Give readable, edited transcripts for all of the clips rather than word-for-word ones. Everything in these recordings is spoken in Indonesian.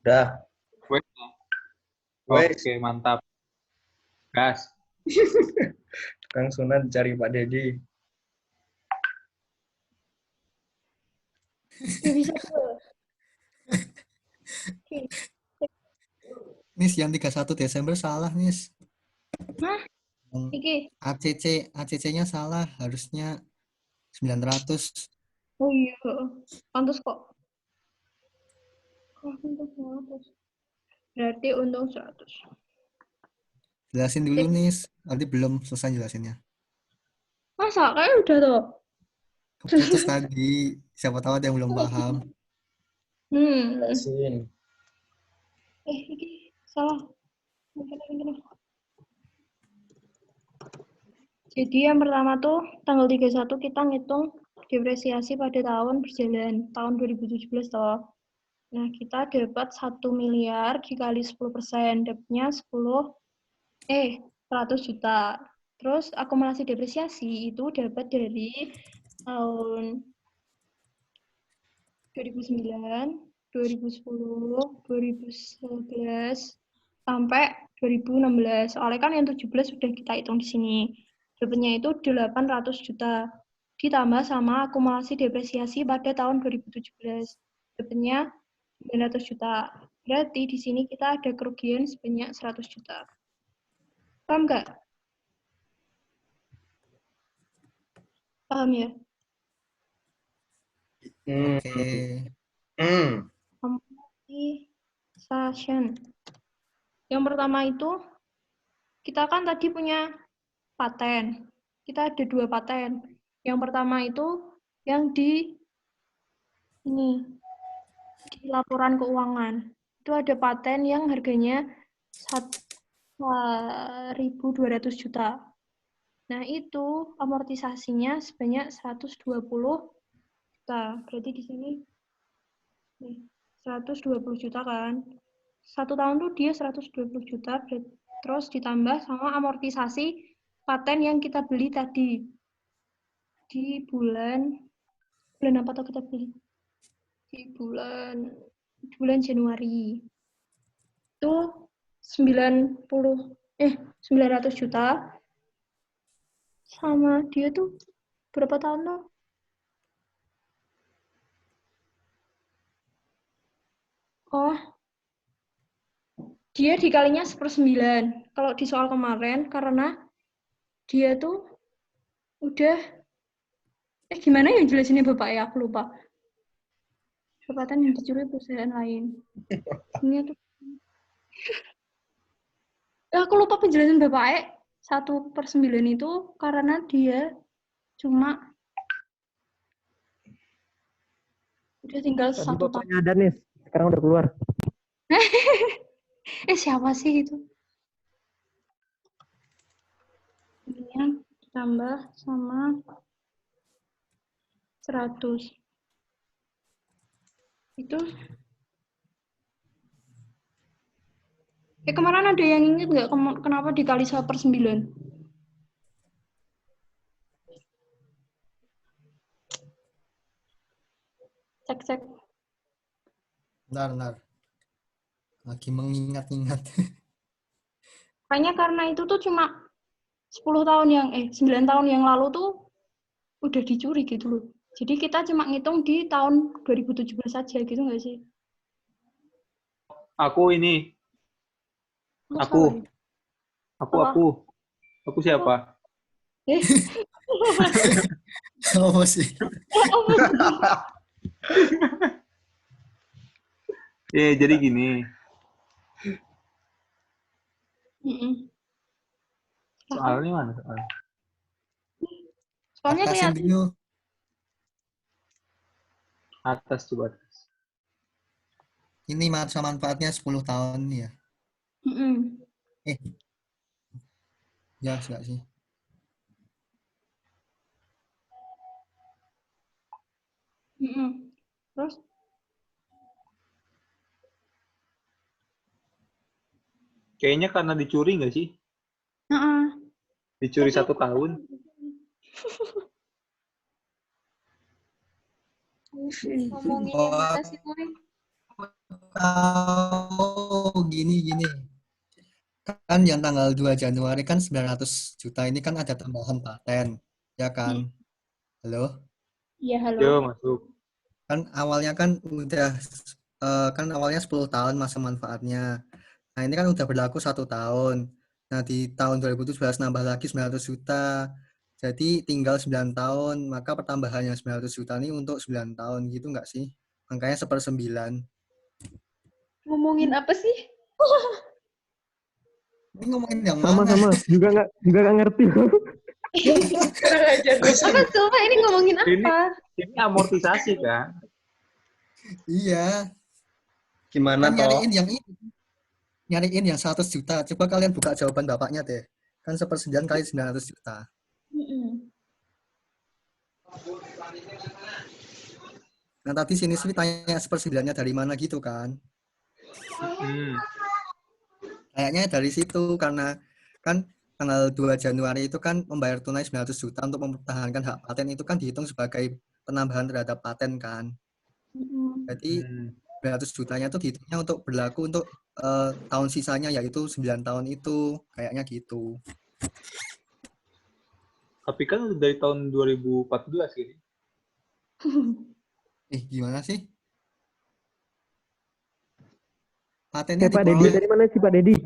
Udah. Wes. Wes. Oke, mantap. Gas. Kang Sunan cari Pak Dedi. Gak bisa tuh. Oke. Nis, yang 31 Desember salah, Nis. Hah? Yang Iki. ACC-nya salah, harusnya 900. Oh iya. Pantes kok. Untung 100. Berarti untung 100. Jelasin dulu, Nis. Nanti belum selesai jelasinnya. Masa? Kayaknya udah tuh. Keputus tadi. Siapa tahu ada yang belum paham. Jelasin. Iki salah. Mungkin. Jadi yang pertama tuh tanggal 31 kita ngitung depresiasi pada tahun berjalan, tahun 2017 toh. Nah, kita dapat 1 miliar dikali 10%, dapatnya 100 juta. Terus akumulasi depresiasi itu dapat dari tahun 2009, 2010, 2011, sampai 2016. Soalnya kan yang 17 sudah kita hitung di sini. Dapatnya itu 800 juta. Ditambah sama akumulasi depresiasi pada tahun 2017. Dapatnya 900 juta. Berarti di sini kita ada kerugian sebanyak 100 juta. Paham nggak? Paham ya? Oke. Amortization. Yang pertama itu, kita kan tadi punya paten. Kita ada 2 paten. Yang pertama itu yang di laporan keuangan. Itu ada paten yang harganya 1.200 juta. Nah, itu amortisasinya sebanyak 120 juta. Berarti di sini 120 juta kan. 1 tahun tuh dia 120 juta, terus ditambah sama amortisasi paten yang kita beli tadi. Di bulan apa tuh kita beli? Di bulan Januari. Itu 900 juta. Sama dia tuh berapa tahun tuh? Oh, dia dikalinya 1/9. Kalau di soal kemarin, karena dia tuh udah gimana ya jelasinnya Bapak ya? Aku lupa. Jabatan yang dicuri perusahaan lain. Ini tuh. Aku lupa penjelasan Bapak 1/9 itu karena dia cuma udah tinggal Tadi 1 tahun. bapaknya ada nih, sekarang udah keluar. Siapa sih itu? Ini ditambah sama 100. Itu kemarin ada yang inget nggak kenapa dikali 1/9? Cek. Bentar. Lagi mengingat-ingat. Kayaknya karena itu tuh cuma 9 tahun yang lalu tuh udah dicuri gitu loh. Jadi kita cuma ngitung di tahun 2017 saja gitu nggak sih? Aku ini. Aku siapa? Apa sih? Jadi gini. Soalnya mana soalnya? Soalnya Atasin kelihatan. dulu. Atas coba atas. Ini masa manfaatnya 10 tahun ya. Jelas nggak sih? Terus? Kayaknya karena dicuri nggak sih? Dicuri 1 tahun. Ngomongin yang mana sih, Boy? Gini. Kan yang tanggal 2 Januari kan 900 juta ini kan ada tambahan paten, ya kan? Halo? Iya, halo. Yo, masuk. Kan awalnya kan udah kan awalnya 10 tahun masa manfaatnya. Nah, ini kan udah berlaku 1 tahun. Nah, di tahun 2017 nambah lagi 900 juta. Jadi tinggal 9 tahun, maka pertambahannya 900 juta ini untuk 9 tahun gitu nggak sih? Angkanya 1/9. Ngomongin apa sih? Ini ngomongin yang mana? Sama-sama. Juga nggak ngerti. Kurang ajar. Apa sumpah ini ngomongin apa? Ini amortisasi kan? Iya, Gimana kan toh? nyariin yang 100 juta. Coba kalian buka jawaban bapaknya deh. Kan 1/9 kali 900 juta. Nah, tadi sini tanya 1/9-nya dari mana gitu kan. Kayaknya dari situ, karena kan tanggal 2 Januari itu kan membayar tunai 900 juta untuk mempertahankan hak paten itu kan dihitung sebagai penambahan terhadap paten kan. Jadi 900 jutanya itu dihitungnya untuk berlaku untuk tahun sisanya, yaitu 9 tahun itu. Kayaknya gitu. Tapi kan udah dari tahun 2014 gitu. Gimana sih? Patennya Pak Dedi dari mana sih Pak Dedi?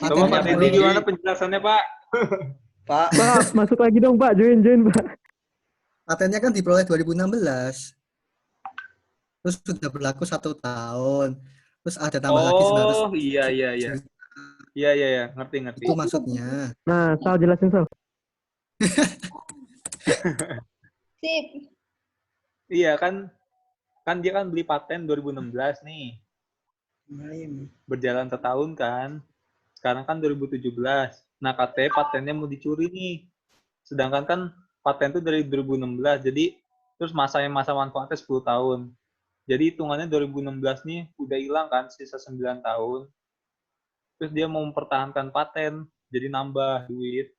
Coba Pak Dedi gimana penjelasannya, Pak? Pak, Pak, masuk lagi dong Pak, join Pak. Patennya kan diperoleh 2016. Terus sudah berlaku 1 tahun. Terus ada tambah lagi 900. Oh, iya. Iya, ngerti. Itu maksudnya. Nah, Sal jelasin Sal. Sip. Iya kan dia kan beli paten 2016 nih. Berjalan setahun kan. Sekarang kan 2017. Nah, katanya patennya mau dicuri nih. Sedangkan kan paten itu dari 2016. Jadi terus masa manfaatnya 10 tahun. Jadi hitungannya 2016 nih udah hilang kan sisa 9 tahun. Terus dia mau mempertahankan paten, jadi nambah duit.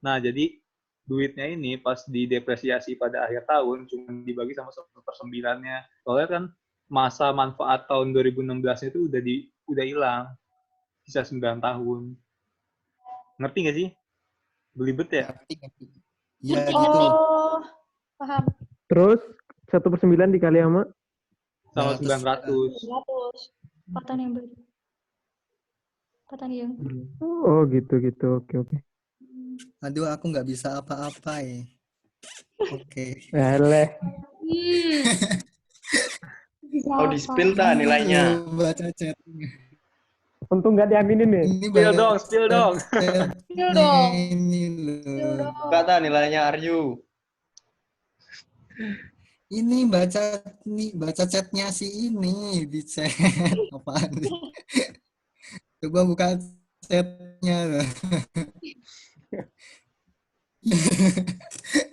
Nah, jadi duitnya ini pas didepresiasi pada akhir tahun cuma dibagi sama 1/9-nya. Soalnya kan masa manfaat tahun 2016 itu udah hilang. Sisa 9 tahun. Ngerti nggak sih? Belibet ya? Iya gitu. Oh, paham. Terus 1/9 dikali sama Sama 900. 900. Patan yang baru. Patan yang. Oh, gitu. Oke. Aduh, aku nggak bisa apa-apa ya. Oke. Boleh. mau di-spill tak nilainya? Baca chat. Untung nggak diaminin nih. Ini Spill dong. Spill dong. Ini Spill loh. dong. Enggak tahu nilainya Aryu. Ini baca chatnya si ini di chat. Apaan nih? Coba buka chatnya.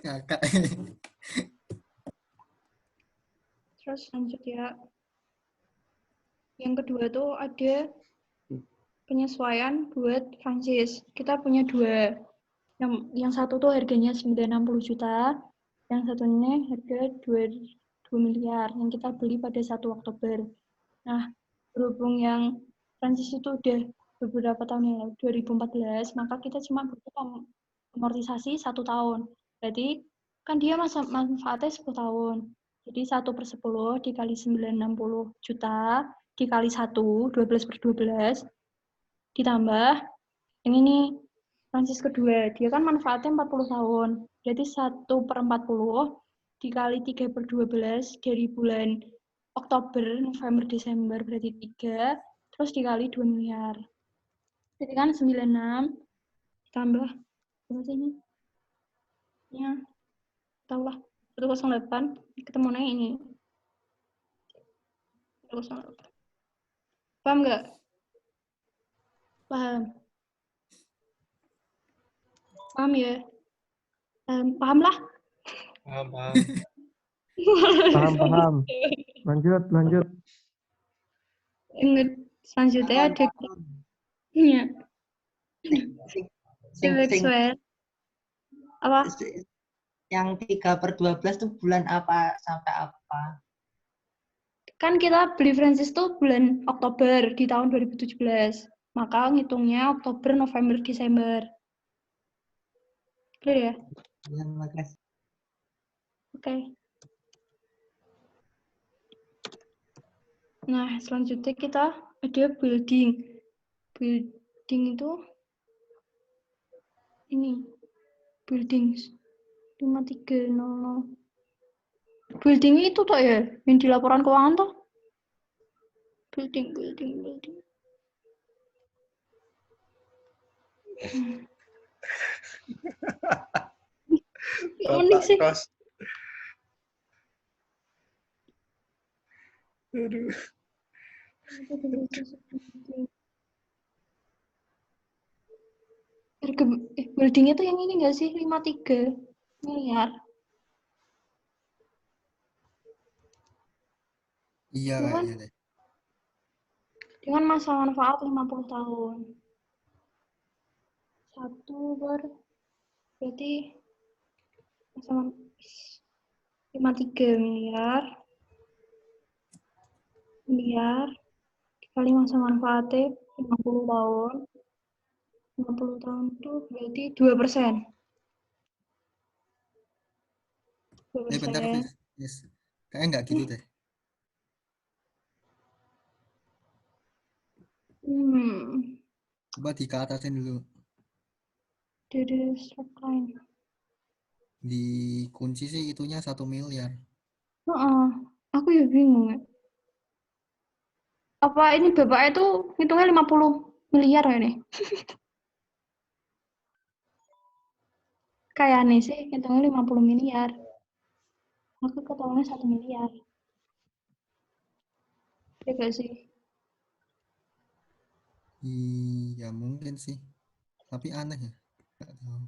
Kakak. Terus lanjut ya. Yang kedua tuh ada penyesuaian buat franchise. Kita punya 2. Yang satu tuh harganya 960 juta. Yang satunya harga 2 miliar yang kita beli pada 1 Oktober. Nah, berhubung yang franchise itu udah beberapa tahun yang lalu, 2014, maka kita cuma butuh amortisasi 1 tahun. Berarti kan dia masa manfaatnya 10 tahun. Jadi 1/10 dikali 960 juta dikali 1, 12/12, ditambah yang ini franchise kedua. Dia kan manfaatnya 40 tahun. Berarti 1/40 dikali 3/12 dari bulan Oktober, November, Desember, berarti 3, terus dikali 2 miliar. Jadi kan 96 ditambah berapa sih ini? Ya, tahulah 108 ketemunya ini. 108. Paham nggak? Paham ya? Paham lah. Paham. Paham. Lanjut. Ingat selanjutnya ada ya. Sweat. Apa? Yang 3/12 itu bulan apa sampai apa? Kan kita beli franchise tuh bulan Oktober di tahun 2017. Maka ngitungnya Oktober, November, Desember. Clear ya? Ya, makasih. Oke. Nah, selanjutnya kita ada building. Building itu ini. Building 5300. Building itu toh ya, yang di laporan keuangan toh? Building. Unik sih. Kos. Aduh. Buildingnya tuh yang ini nggak sih? 53 miliar. Iya Bukan? kayaknya deh. Dengan masa manfaat 50 tahun. 1 berarti masa 53 miliar dikali masa manfaatnya 50 tahun. 50 tahun itu berarti 2%. Bentar, Fis. Yes. Kayaknya nggak gitu deh. Coba dikatasin dulu. Dari line. Dikunci sih itunya 1 miliar. Aku ya bingung ya. Apa ini bapaknya tuh hitungnya 50 miliar ya nih? Kayaknya sih hitungnya 50 miliar. Aku ketahuannya 1 miliar. Ya gak sih? Iya mungkin sih. Tapi aneh ya. Nggak tahu.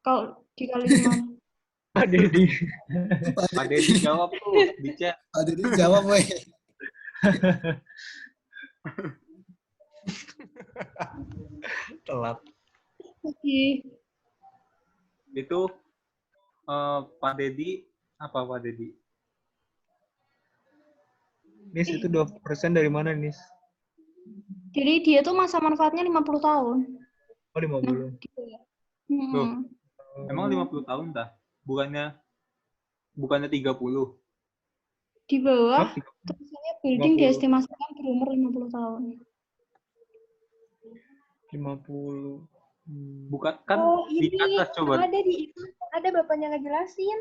Kalau dikali 5. Pak Dedi. Pak Dedi jawab tuh di chat. Pak Dedi jawab, weh. Telat. Itu Pak Dedi apa Pak Dedi? Nis, itu 2% dari mana, Nis? Jadi dia tuh masa manfaatnya 50 tahun. Oh, 50. Gitu ya. Tuh. Emang 50 tahun dah? Bukannya 30? Di bawah, Oh, tulisannya building 50. diestimasikan berumur 50 tahun. 50. Bukan kan Oh, di ini atas coba. ada di itu. Ada bapaknya ngejelasin.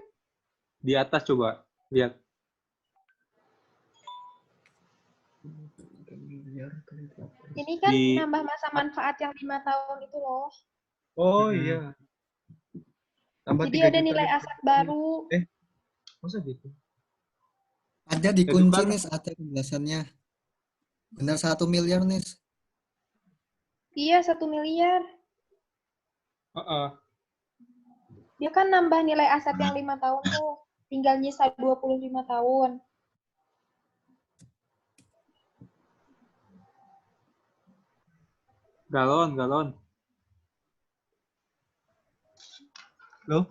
Di atas coba. Lihat. Ini kan Di- nambah masa manfaat yang 5 tahun itu loh. Oh, iya. Tambah Jadi 3 ada juta nilai nih. aset baru. Masa gitu? Ada dikunci, Itu kan- Nis. Ada penjelasannya. Benar 1 miliar, Nis. Iya, 1 miliar. Heeh. Dia kan nambah nilai aset yang 5 tahun tuh. Tinggal nyisa 25 tahun. Galon. Loh?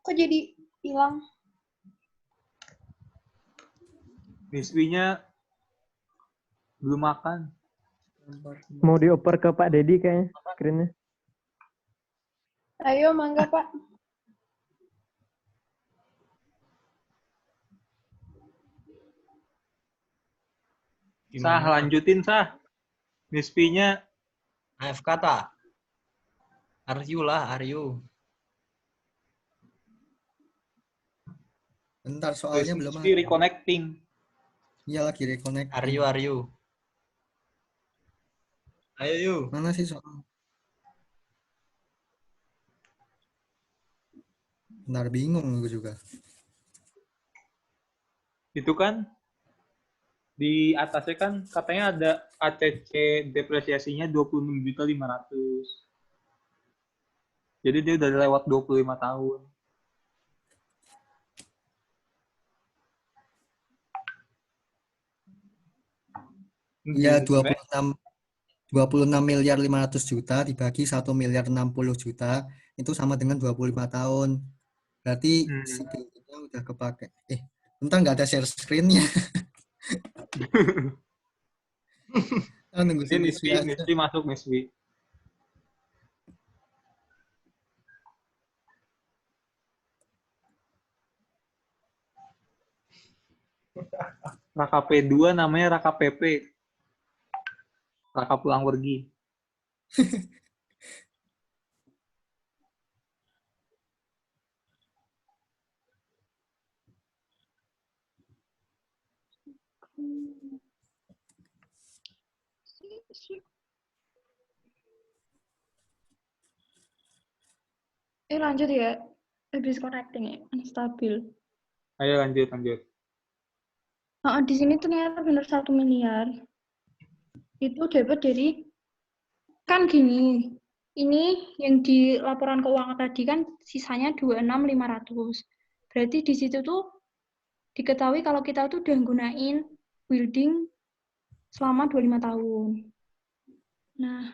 Kok jadi hilang? Niswinya belum makan. Mau dioper ke Pak Dedi kayaknya screen-nya. Ayo, mangga, Pak. Sah, lanjutin Sah. Niswinya AFK ta? Aryu lah, Aryu. Bentar, soalnya belum Niswi ada. reconnecting. Iya, lagi reconnect. Aryu. Ayo, yuk. Mana sih soal? Bentar, bingung gue juga. Itu kan di atasnya kan katanya ada ACC depresiasinya 26.500.000. Jadi dia udah lewat 25 tahun. Iya, 26 miliar 500 juta dibagi 1 miliar 60 juta itu sama dengan 25 tahun. Berarti si buildingnya udah kepake. Bentar, nggak ada share screen-nya. Oh, nunggu si Ini Miswi aja. Miswi masuk Miswi. Raka P2 namanya Raka PP. Raka pulang pergi. Lanjut ya. Habis connecting ya, stabil. Ayo lanjut. Di sini ternyata benar 1 miliar. Itu dapat dari, kan gini, ini yang di laporan keuangan tadi kan sisanya 26.500. Berarti di situ tuh diketahui kalau kita tuh udah gunain building selama 25 tahun. Nah,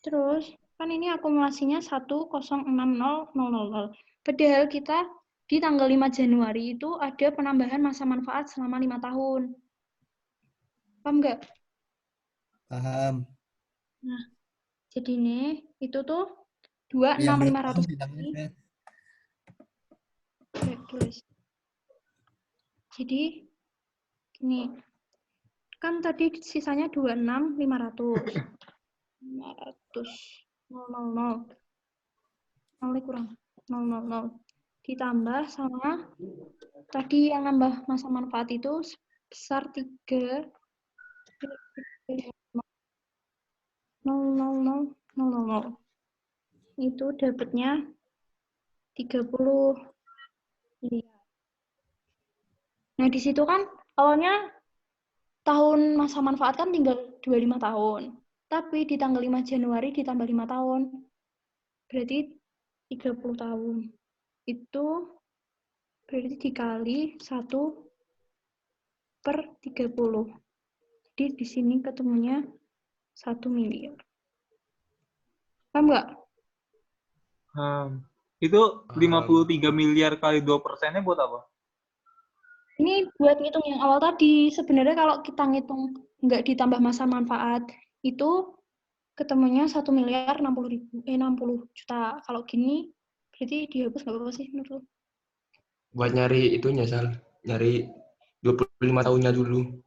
terus kan ini akumulasinya 1060000. Padahal kita di tanggal 5 Januari itu ada penambahan masa manfaat selama 5 tahun. Paham nggak? Paham. Nah, jadi ini itu tuh Yang belum 26.500 paham bilang aja. tulis. Jadi ini kan tadi sisanya 26.500. 0,000 kurang 0,000 ditambah sama tadi yang nambah masa manfaat itu sebesar 3 0,000 itu dapatnya 30 miliar. Nah, di situ kan awalnya tahun masa manfaat kan tinggal 25 tahun. Tapi di tanggal 5 Januari ditambah 5 tahun. Berarti 30 tahun. Itu berarti dikali 1/30. Jadi di sini ketemunya 1 miliar. Paham nggak? Itu 53 miliar kali 2%-nya buat apa? Ini buat ngitung yang awal tadi. Sebenarnya kalau kita ngitung nggak ditambah masa manfaat, itu ketemunya 1.060.000, 60 juta. Kalau gini, berarti dihapus nggak apa-apa sih menurut lo? Buat nyari itunya, Sal. Nyari 25 tahunnya dulu.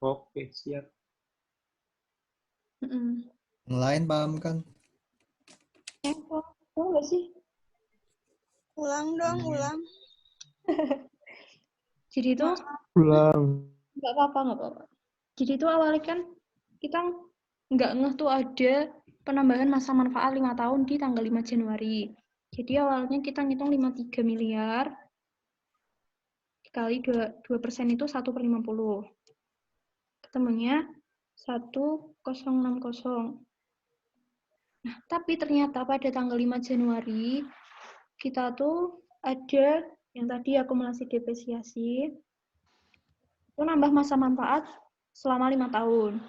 Oke, siap. Yang lain paham kan? Tahu nggak sih? Ulang dong, ulang. Jadi itu Ulang. nggak apa-apa. Jadi itu awalnya kan kita nggak ngeh tuh ada penambahan masa manfaat 5 tahun di tanggal 5 Januari. Jadi awalnya kita ngitung 53 miliar dikali 2% itu 1/50. Ketemunya 1060. Nah, tapi ternyata pada tanggal 5 Januari kita tuh ada yang tadi akumulasi depresiasi itu nambah masa manfaat selama 5 tahun.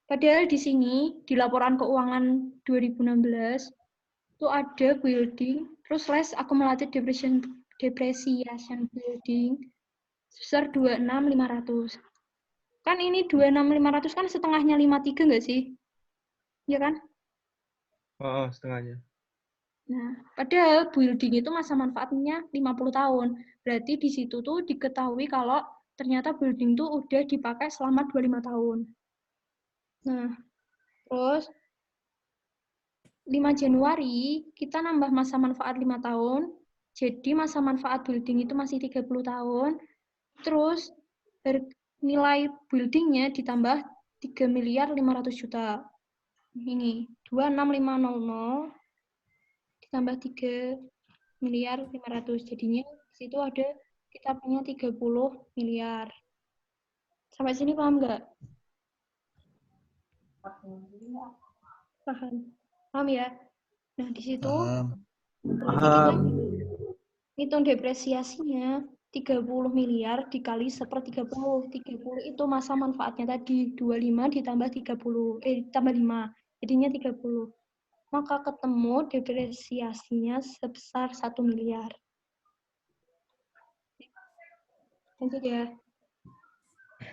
Padahal di sini, di laporan keuangan 2016, itu ada building, terus less accumulated depreciation building, sebesar 26.500. Kan ini 26.500 kan setengahnya 53 nggak sih? Iya kan? Oh, setengahnya. Nah, padahal building itu masa manfaatnya 50 tahun. Berarti di situ tuh diketahui kalau ternyata building tuh udah dipakai selama 25 tahun. Nah, terus 5 Januari kita nambah masa manfaat 5 tahun. Jadi masa manfaat building itu masih 30 tahun. Terus nilai buildingnya ditambah 3.500.000.000. Ini 26.500 ditambah 3.500.000. Jadinya di situ ada kita punya 30 miliar. Sampai sini paham nggak? Paham ya? Nah, di situ kita hitung depresiasinya 30 miliar dikali 1/30. 30 itu masa manfaatnya tadi. 25 ditambah 30. Ditambah 5. Jadinya 30. Maka ketemu depresiasinya sebesar 1 miliar. Lanjut ya.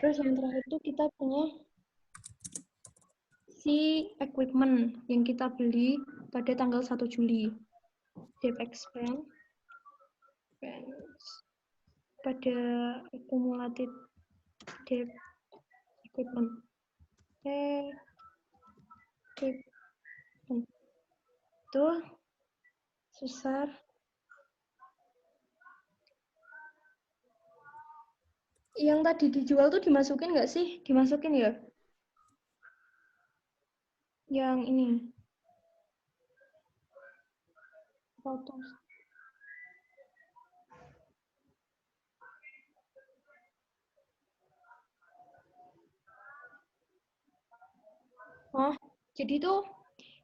Terus yang terakhir itu kita punya si equipment yang kita beli pada tanggal 1 Juli. Debt expense pada accumulated debt equipment. Itu susah. Yang tadi dijual tuh dimasukin nggak sih? Dimasukin ya? Yang ini. Foto. Oh, jadi tuh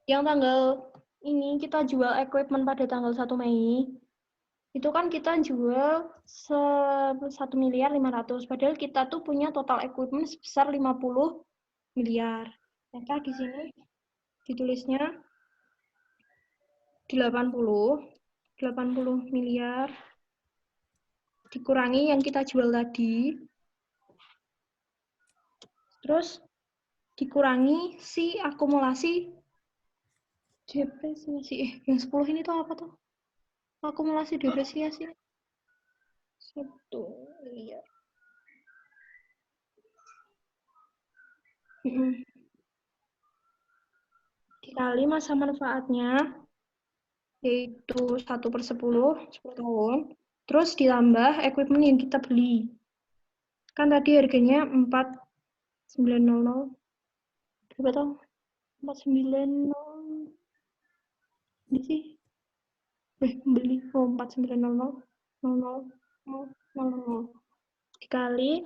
yang tanggal ini kita jual equipment pada tanggal 1 Mei. Itu kan kita jual 1.500.000.000, padahal kita tuh punya total equipment sebesar 50 miliar. Maka di sini ditulisnya 80 miliar dikurangi yang kita jual tadi, terus dikurangi si akumulasi depresiasi. Yang 10 ini tuh apa tuh? Akumulasi depresiasi 1 miliar. Dikali masa manfaatnya, yaitu 1/10 tahun, terus ditambah equipment yang kita beli. Kan tadi harganya 4.900. Berapa tahu? 4.900. Ini sih. Beli. 4.900. 0,000. Dikali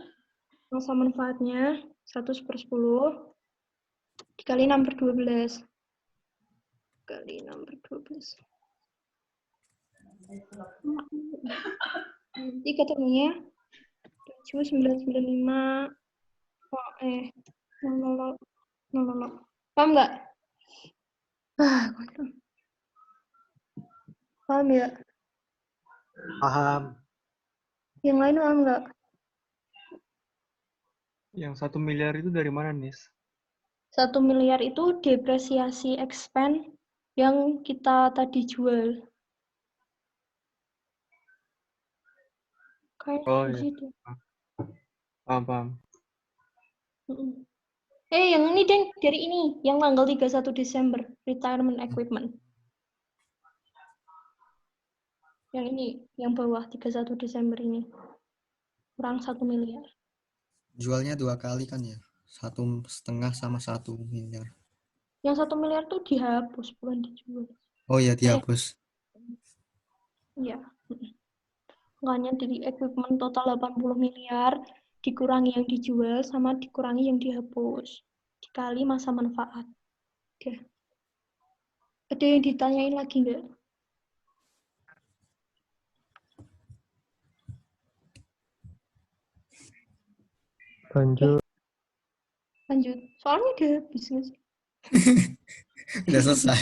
masa manfaatnya 1/10. Dikali 6/12. Kali 6/12. Nanti ketemunya 7.995. Oh, 000. Paham nggak? Paham ya? Paham. Yang lain paham nggak? Yang 1 miliar itu dari mana, Nis? 1 miliar itu depresiasi expense yang kita tadi jual. Kayak Oh iya, gitu. paham. Yang ini deng, dari ini, yang tanggal 31 Desember, retirement equipment. Yang ini, yang bawah 31 Desember ini. Kurang 1 miliar. Jualnya 2 kali kan ya? 1,5 sama 1 miliar. Yang 1 miliar tuh dihapus, bukan dijual. Oh iya, dihapus. Iya. Makanya dari equipment total 80 miliar, dikurangi yang dijual, sama dikurangi yang dihapus. Dikali masa manfaat. Oke. Ada yang ditanyain lagi nggak? Lanjut. Lanjut. Soalnya udah habis nggak sih? Udah selesai.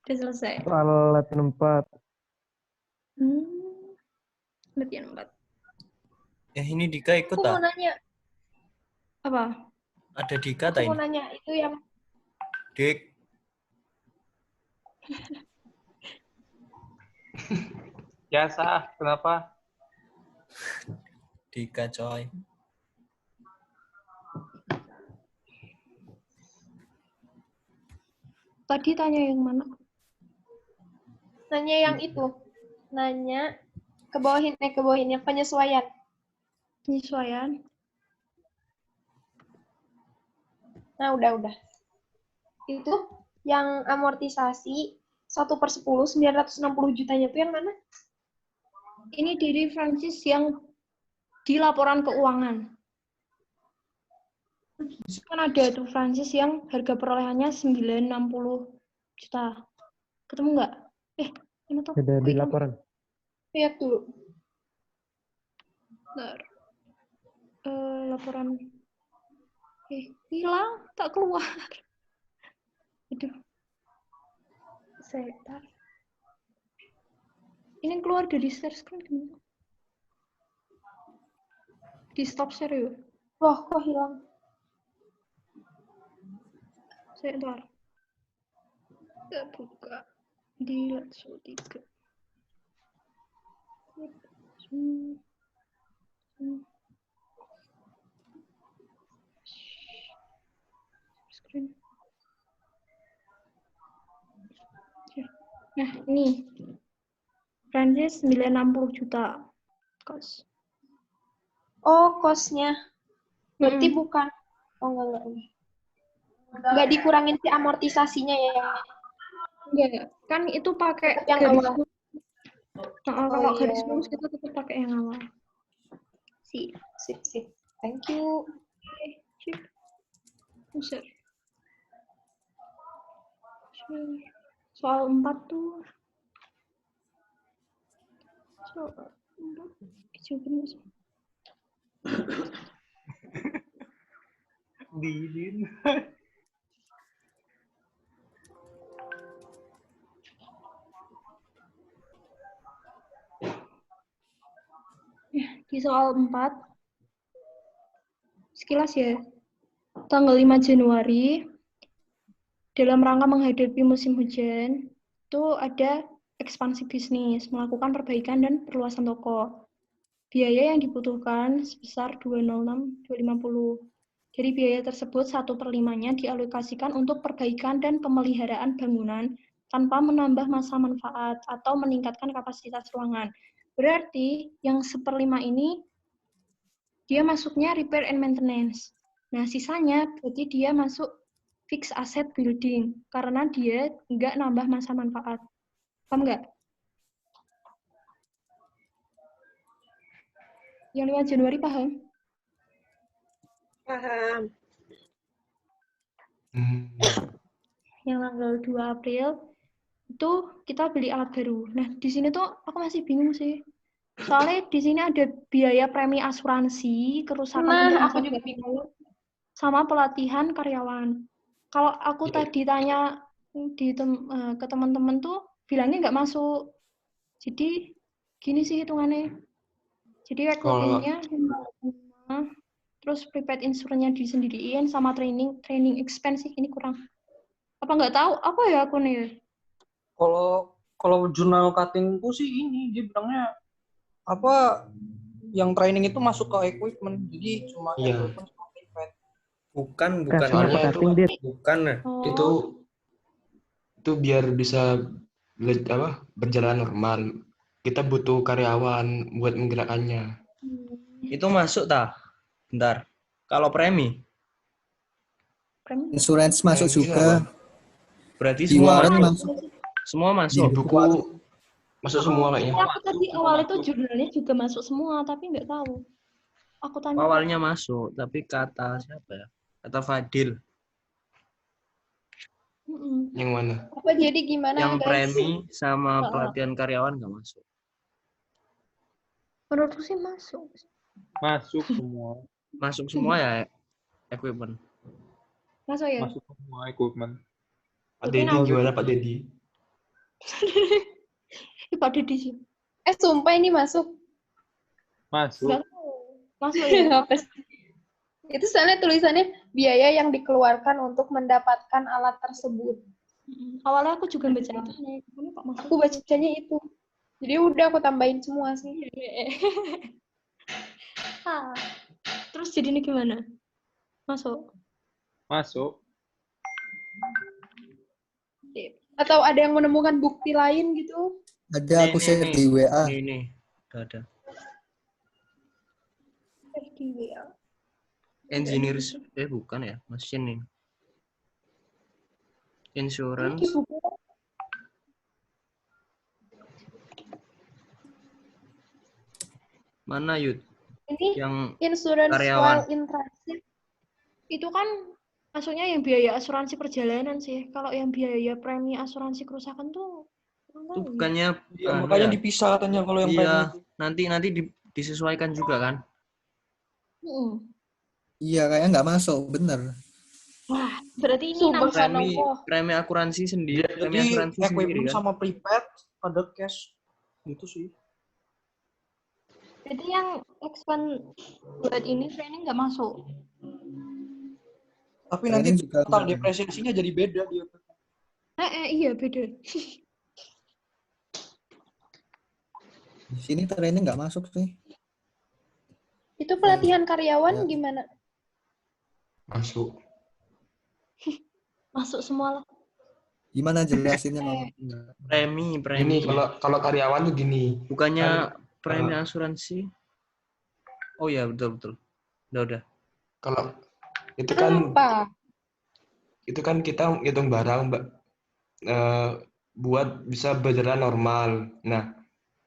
Udah selesai. Soal latihan 4. Latihan 4. Ini Dika ikut Aku mau tak? nanya. Apa? Ada Dika Aku tak mau ini? nanya itu yang Dik. Biasa, kenapa? Dika coy. Tadi tanya yang mana? nanya yang itu. Nanya ke bawahin yang penyesuaian. Penyesuaian. Nah, udah. Itu yang amortisasi 1/10 960 jutanya itu yang mana? Ini dari Francis yang di laporan keuangan. Kan ada tuh Francis yang harga perolehannya 960 juta. Ketemu nggak? Ini tuh. Ada di laporan. Lihat dulu. Bentar. Laporan. Hilang, tak keluar. Aduh. Sebentar. Ini keluar dari share screen. Di stop share yuk. Loh, kok hilang? Saya ntar. Kita buka di Let's 3. Screen. Nah, ini. Prancis 960 juta. Kos. Oh, kosnya. Berarti bukan. Oh, enggak. Enggak dikurangin si amortisasinya ya. Enggak, kan itu pakai Yang garis awal. lurus. Kalau iya. garis lurus kita tetap pakai yang awal. Sip. Thank you. Cik. User. Soal 4 tuh. Soal 4. Jawabannya sih. Didin. Di soal 4, sekilas ya, tanggal 5 Januari, dalam rangka menghadapi musim hujan, itu ada ekspansi bisnis, melakukan perbaikan dan perluasan toko. Biaya yang dibutuhkan sebesar 206.250. Dari biaya tersebut, 1/5-nya dialokasikan untuk perbaikan dan pemeliharaan bangunan tanpa menambah masa manfaat atau meningkatkan kapasitas ruangan. Berarti yang 1/5 ini dia masuknya repair and maintenance. Nah, sisanya berarti dia masuk fixed asset building karena dia nggak nambah masa manfaat. Paham nggak? Yang 5 Januari paham? Paham. Yang tanggal 2 April itu kita beli alat baru. Nah, di sini tuh aku masih bingung sih. Soalnya di sini ada biaya premi asuransi, kerusakan untuk Nah, aku masa juga depan, sama pelatihan karyawan. Kalau aku tadi tanya ke teman-teman tuh bilangnya nggak masuk. Jadi gini sih hitungannya. Jadi recruiting-nya terus prepaid insurance-nya disendiriin sama training expense ini kurang. Apa nggak tahu? Apa ya aku nih? Kalau jurnal cuttingku sih ini dia bilangnya apa yang training itu masuk ke equipment, jadi cuma equipment sama prepaid. Bukan. Cutting apa cutting, Dit? Bukan. Itu biar bisa berjalan normal. Kita butuh karyawan buat menggerakkannya. Itu masuk tak? Bentar. Kalau premi? Insurance masuk juga. Berarti Di semua warren masuk. Semua masuk. Di buku masuk semua kayaknya. Aku tadi awal itu jurnalnya juga masuk semua, tapi nggak tahu. Aku tanya. Awalnya masuk, tapi kata siapa ya? Kata Fadil. Yang mana? Apa jadi gimana, Yang guys? premi sama pelatihan karyawan nggak masuk. Menurutku sih masuk. Masuk semua. Masuk semua ya equipment. Masuk ya? Masuk semua equipment. Pak Dedi gimana Pak Dedi? Pak Dedi sih. Sumpah ini masuk. Masuk. Nggak tahu. Masuk ya? Apa sih? Itu soalnya tulisannya biaya yang dikeluarkan untuk mendapatkan alat tersebut. Awalnya aku juga baca itu. Aku bacanya itu. Jadi udah aku tambahin semua sih. Terus jadi ini gimana? Masuk? Masuk. Atau ada yang menemukan bukti lain gitu? Ada, aku share di WA. Ini. Ada. Di WA. Engineers, bukan ya, machining. Insurance. Mana Yud? Ini yang insurance karyawan. while in transit. Itu kan maksudnya yang biaya asuransi perjalanan sih. Kalau yang biaya premi asuransi kerusakan tuh itu bukannya makanya dipisah katanya kalau yang premi. Nanti disesuaikan juga kan? Iya, kayaknya nggak masuk, bener. Wah, berarti ini premi asuransi sendiri. Premi Jadi asuransi equipment sendiri kan? sama prepaid ada cash gitu sih. Jadi yang expand buat ini training nggak masuk. Tapi Training nanti juga total enggak. depresiasinya jadi beda dia. Iya beda. Di sini training nggak masuk sih. Itu pelatihan Ya. karyawan gimana? Masuk. Masuk semua lah. Gimana jelasinnya Mama? Premi. Ini kalau karyawan tuh gini. Bukannya Kan, premi asuransi? Oh ya, betul. Udah. Kalau itu kan Apa? itu kan kita hitung barang, Mbak. Buat bisa berjalan normal. Nah,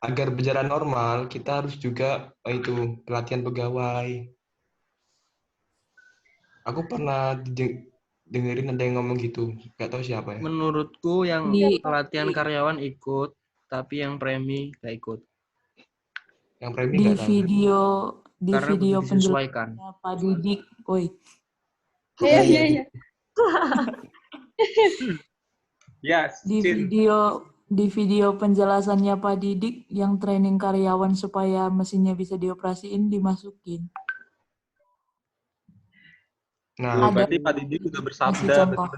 agar berjalan normal, kita harus juga itu pelatihan pegawai. Aku pernah dengerin ada yang ngomong gitu, nggak tahu siapa ya. Menurutku yang Di- pelatihan karyawan ikut, tapi yang premi nggak ikut. Yang premi Di nggak tahu. di Karena video belum disesuaikan. penjelasannya Pak Didik, woi. Iya. Ya, Di video penjelasannya Pak Didik yang training karyawan supaya mesinnya bisa dioperasiin dimasukin. Nah, berarti Pak Didik udah bersabda. contoh.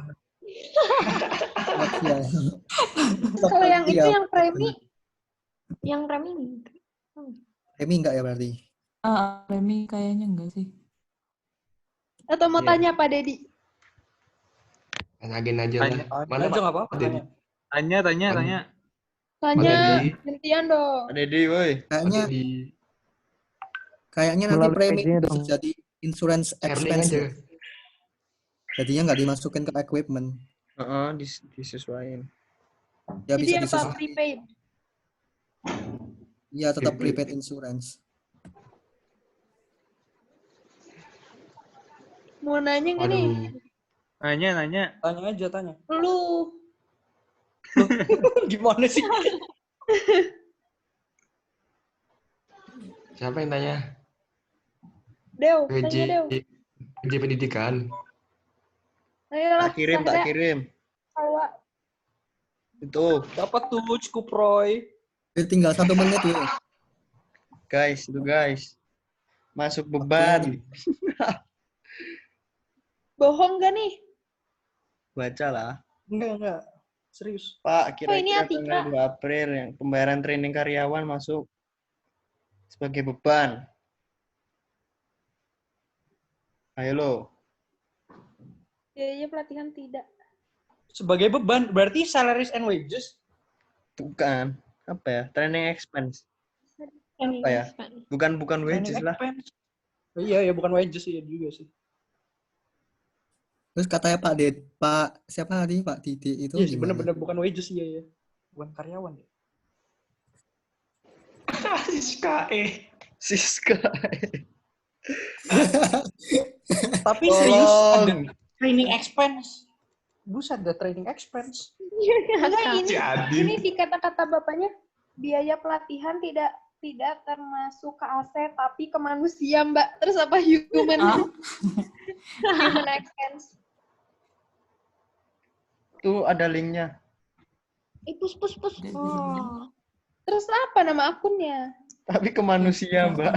Benar-benar. Kalau yang itu Iya. Yang premi. Premi enggak ya berarti? Premi kayaknya enggak sih. Atau mau tanya Pak Dedi? tanyain aja lah. Mana aja nggak apa-apa. Dedi? Tanya. Tanya, Dedi. gantian dong. Pak Dedi, woi. Kayaknya nanti Melalui premi IG-nya bisa dong. jadi insurance Sharing expense. aja. Ya. Jadinya nggak dimasukin ke equipment. Disesuaikan. Ya Jadi bisa apa disesuaikan. prepaid? Iya tetap prepaid insurance. Mau nanya nggak nih? Nanya. Tanya aja, tanya. Lu. Gimana sih? Siapa yang tanya? Dew, PJ tanya Dew. PJ Pendidikan. Ayolah, Tak kirim. Awak. Itu. Dapat tuh cukup Roy. Tinggal 1 menit ya. Guys. Masuk beban. Bohong gak nih? Baca lah. Enggak. Serius. Pak, ini kira-kira Atika. tanggal 2 April yang pembayaran training karyawan masuk sebagai beban. Ayo lo. Biaya pelatihan tidak. Sebagai beban, berarti salaries and wages. Bukan. Apa ya? Training expense. Apa ya? Bukan wages lah. Iya, ya bukan wages iya juga sih. Terus katanya Pak siapa tadi Pak Didi itu Iya sih, gimana? bener-bener bukan wages iya ya. Bukan karyawan ya. Siska. Tapi serius ada training expense. Buset, ada training expense. Enggak, ini di kata-kata bapaknya biaya pelatihan tidak termasuk ke aset tapi ke manusia, Mbak. Terus apa human expense? Tuh ada linknya. Pus. Oh. Terus apa nama akunnya? Tapi ke manusia, Mbak.